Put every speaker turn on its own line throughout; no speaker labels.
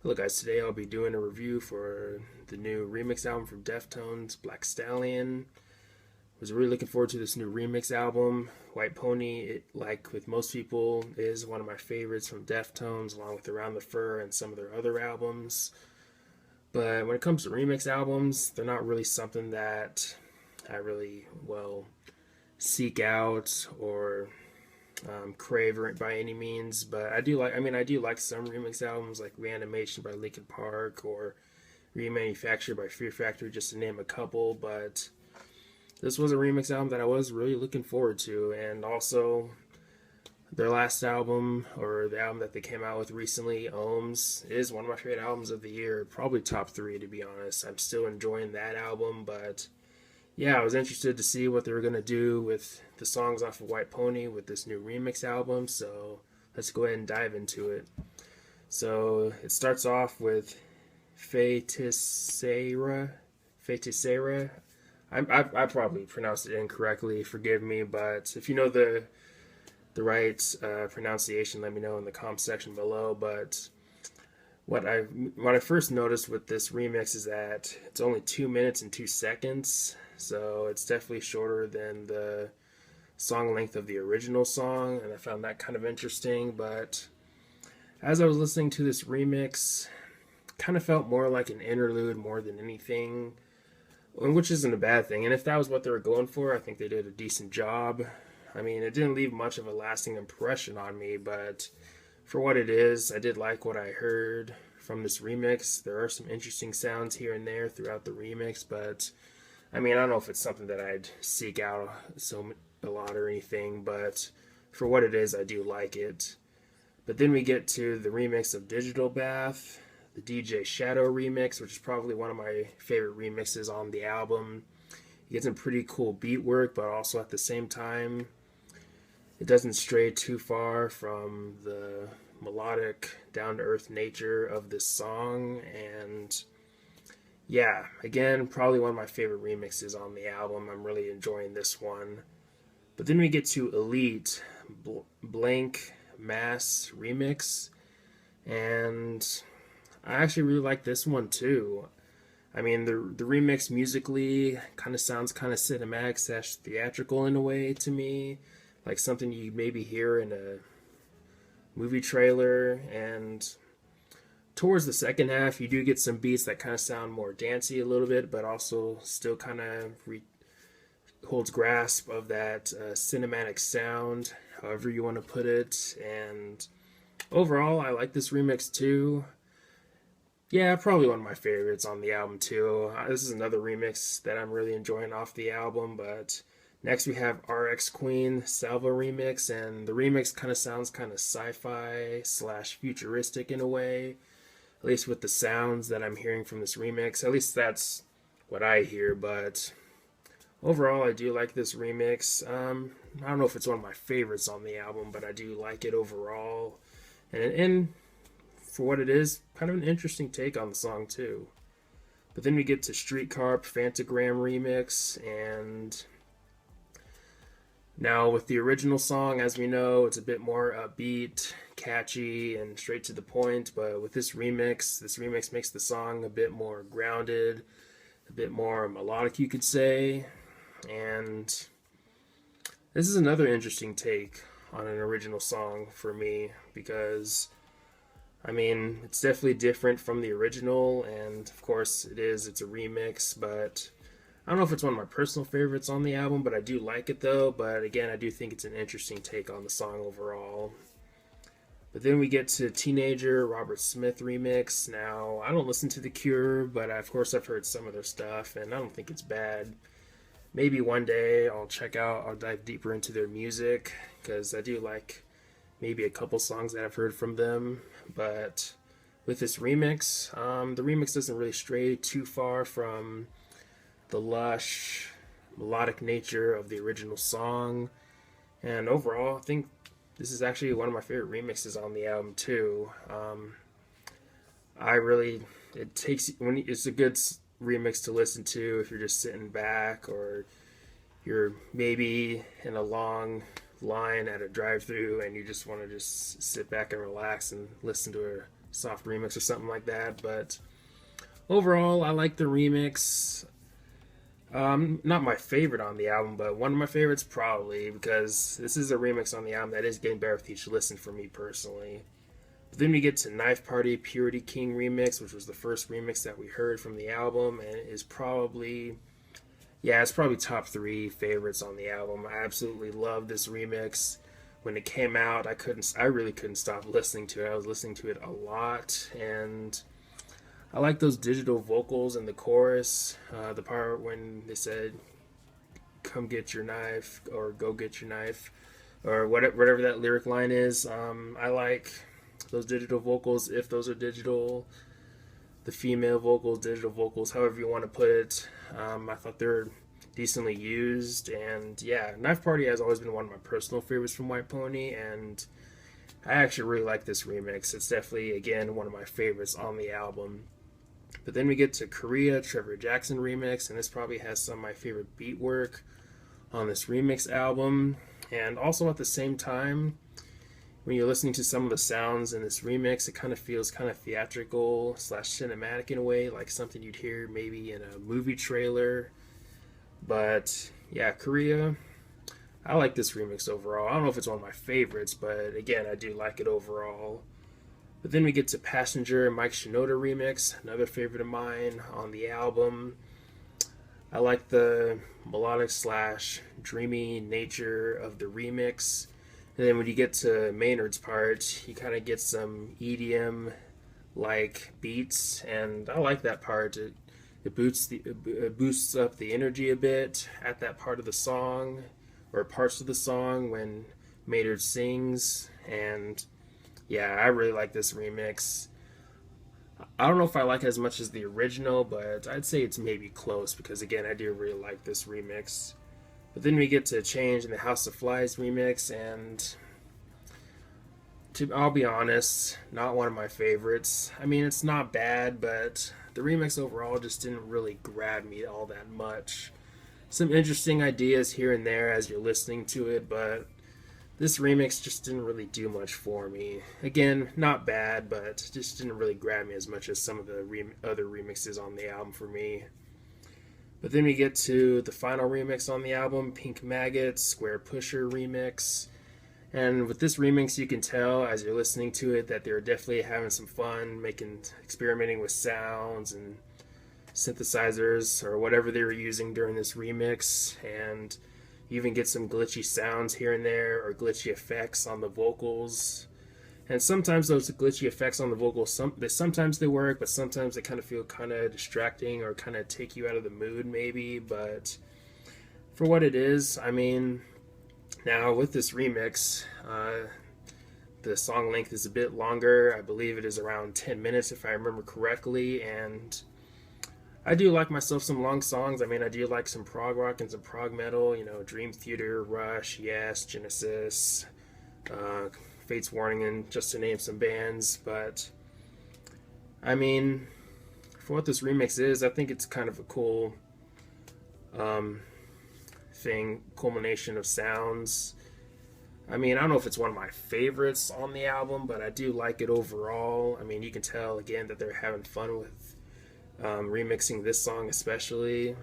Hello guys, today I'll be doing a review for the new remix album from Deftones, Black Stallion. Was really looking forward to this new remix album. White Pony, like with most people, is one of my favorites from Deftones, along with Around the Fur and some of their other albums. But when it comes to remix albums, they're not really something that I really, seek out or crave by any means, but I do like some remix albums like Reanimation by Linkin Park or Remanufactured by Fear Factory, just to name a couple. But this was a remix album that I was really looking forward to, and also their last album, or the album that they came out with recently, Ohms, is one of my favorite albums of the year, probably top three to be honest. I'm still enjoying that album, but yeah, I was interested to see what they were going to do with the songs off of White Pony with this new remix album, so let's go ahead and dive into it. So it starts off with Feiticeira. Feiticeira. I probably pronounced it incorrectly, forgive me, but if you know the right pronunciation, let me know in the comment section below. But what I first noticed with this remix is that it's only 2 minutes and 2 seconds, so it's definitely shorter than the song length of the original song, and I found that kind of interesting. But as I was listening to this remix, it kind of felt more like an interlude more than anything, which isn't a bad thing. And if that was what they were going for, I think they did a decent job. I mean, it didn't leave much of a lasting impression on me, but for what it is, I did like what I heard from this remix. There are some interesting sounds here and there throughout the remix, but I mean, I don't know if it's something that I'd seek out a lot or anything, but for what it is, I do like it. But then we get to the remix of Digital Bath, the DJ Shadow remix, which is probably one of my favorite remixes on the album. You get some pretty cool beat work, but also at the same time, it doesn't stray too far from the melodic, down-to-earth nature of this song. And yeah, again, probably one of my favorite remixes on the album. I'm really enjoying this one. But then we get to Elite, Blank Mass remix, and I actually really like this one too. I mean, the remix musically kind of sounds kind of cinematic / theatrical in a way to me, like something you maybe hear in a movie trailer. And towards the second half, you do get some beats that kind of sound more dancey a little bit, but also still kind of holds grasp of that cinematic sound, however you want to put it. And overall, I like this remix too. Yeah, probably one of my favorites on the album too. This is another remix that I'm really enjoying off the album. But next we have RX Queen Salvo remix, and the remix kind of sounds kind of sci-fi / futuristic in a way, at least with the sounds that I'm hearing from this remix. At least that's what I hear. But overall, I do like this remix. I don't know if it's one of my favorites on the album, but I do like it overall. And for what it is, kind of an interesting take on the song too. But then we get to Streetcar Phantogram remix, and now with the original song, as we know, it's a bit more upbeat, catchy, and straight to the point. But with this remix makes the song a bit more grounded, a bit more melodic, you could say. And this is another interesting take on an original song for me, because I mean, it's definitely different from the original, and of course it's a remix. But I don't know if it's one of my personal favorites on the album, but I do like it though. But again, I do think it's an interesting take on the song overall. But then we get to Teenager Robert Smith remix. Now, I don't listen to The Cure, but of course I've heard some of their stuff, and I don't think it's bad. Maybe one day I'll dive deeper into their music, because I do like maybe a couple songs that I've heard from them. But with this remix, the remix doesn't really stray too far from the lush, melodic nature of the original song. And overall, I think this is actually one of my favorite remixes on the album too. It's a good remix to listen to if you're just sitting back, or you're maybe in a long line at a drive-through and you just want to just sit back and relax and listen to a soft remix or something like that. But overall, I like the remix. Not my favorite on the album, but one of my favorites probably, because this is a remix on the album that is getting better with each listen for me personally. But then we get to Knife Party Purity King remix, which was the first remix that we heard from the album, and it is probably, yeah, it's probably top 3 favorites on the album. I absolutely love this remix. When it came out, I really couldn't stop listening to it. I was listening to it a lot, and I like those digital vocals in the chorus. The part when they said, "Come get your knife," or "Go get your knife," or whatever that lyric line is. I like those digital vocals, if those are digital. The female vocals, digital vocals, however you want to put it. I thought they were decently used, and yeah, Knife Party has always been one of my personal favorites from White Pony, and I actually really like this remix. It's definitely, again, one of my favorites on the album. But then we get to Korea, Trevor Jackson remix, and this probably has some of my favorite beat work on this remix album. And also at the same time, when you're listening to some of the sounds in this remix, it kind of feels kind of theatrical / cinematic in a way, like something you'd hear maybe in a movie trailer. But yeah, Korea, I like this remix overall. I don't know if it's one of my favorites, but again, I do like it overall. But then we get to Passenger, Mike Shinoda remix, another favorite of mine on the album. I like the melodic / dreamy nature of the remix. And then when you get to Maynard's part, you kind of get some EDM-like beats, and I like that part. It boosts up the energy a bit at that part of the song, or parts of the song when Maynard sings, and yeah, I really like this remix. I don't know if I like it as much as the original, but I'd say it's maybe close, because again, I do really like this remix. But then we get to Change in the House of Flies remix, and I'll be honest, not one of my favorites. I mean, it's not bad, but the remix overall just didn't really grab me all that much. Some interesting ideas here and there as you're listening to it, but this remix just didn't really do much for me. Again, not bad, but just didn't really grab me as much as some of the other remixes on the album for me. But then we get to the final remix on the album, Pink Maggots, Square Pusher remix. And with this remix, you can tell as you're listening to it that they're definitely having some fun, experimenting with sounds and synthesizers or whatever they were using during this remix. And you even get some glitchy sounds here and there, or glitchy effects on the vocals. And sometimes those glitchy effects on the vocals, sometimes they work, but sometimes they kind of feel kind of distracting or kind of take you out of the mood maybe. But for what it is, I mean, now with this remix, the song length is a bit longer. I believe it is around 10 minutes if I remember correctly, and I do like myself some long songs. I mean, I do like some prog rock and some prog metal, Dream Theater, Rush, Yes, Genesis, Fates Warning, and just to name some bands. But I mean, for what this remix is, I think it's kind of a cool culmination of sounds. I mean, I don't know if it's one of my favorites on the album, but I do like it overall. I mean, you can tell again that they're having fun with remixing this song especially.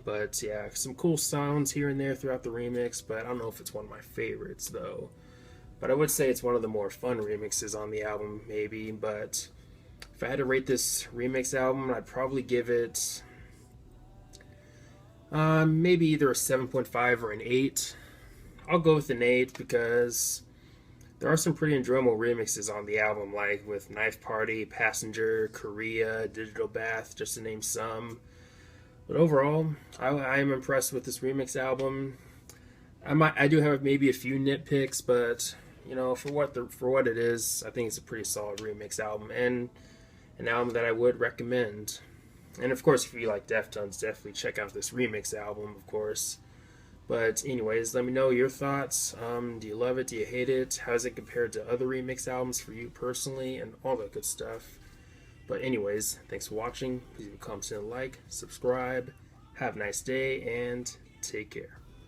But yeah, some cool sounds here and there throughout the remix, but I don't know if it's one of my favorites though. But I would say it's one of the more fun remixes on the album maybe. But if I had to rate this remix album, I'd probably give it maybe either a 7.5 or an 8. I'll go with an 8 because there are some pretty enjoyable remixes on the album, like with Knife Party, Passenger, Korea, Digital Bath, just to name some. But overall, I am impressed with this remix album. I do have maybe a few nitpicks, but for what it is, I think it's a pretty solid remix album and an album that I would recommend. And of course, if you like Deftones, definitely check out this remix album, of course. But anyways, let me know your thoughts. Do you love it? Do you hate it? How is it compared to other remix albums for you personally? And all that good stuff. But anyways, thanks for watching. Please leave a comment and like, subscribe. Have a nice day, and take care.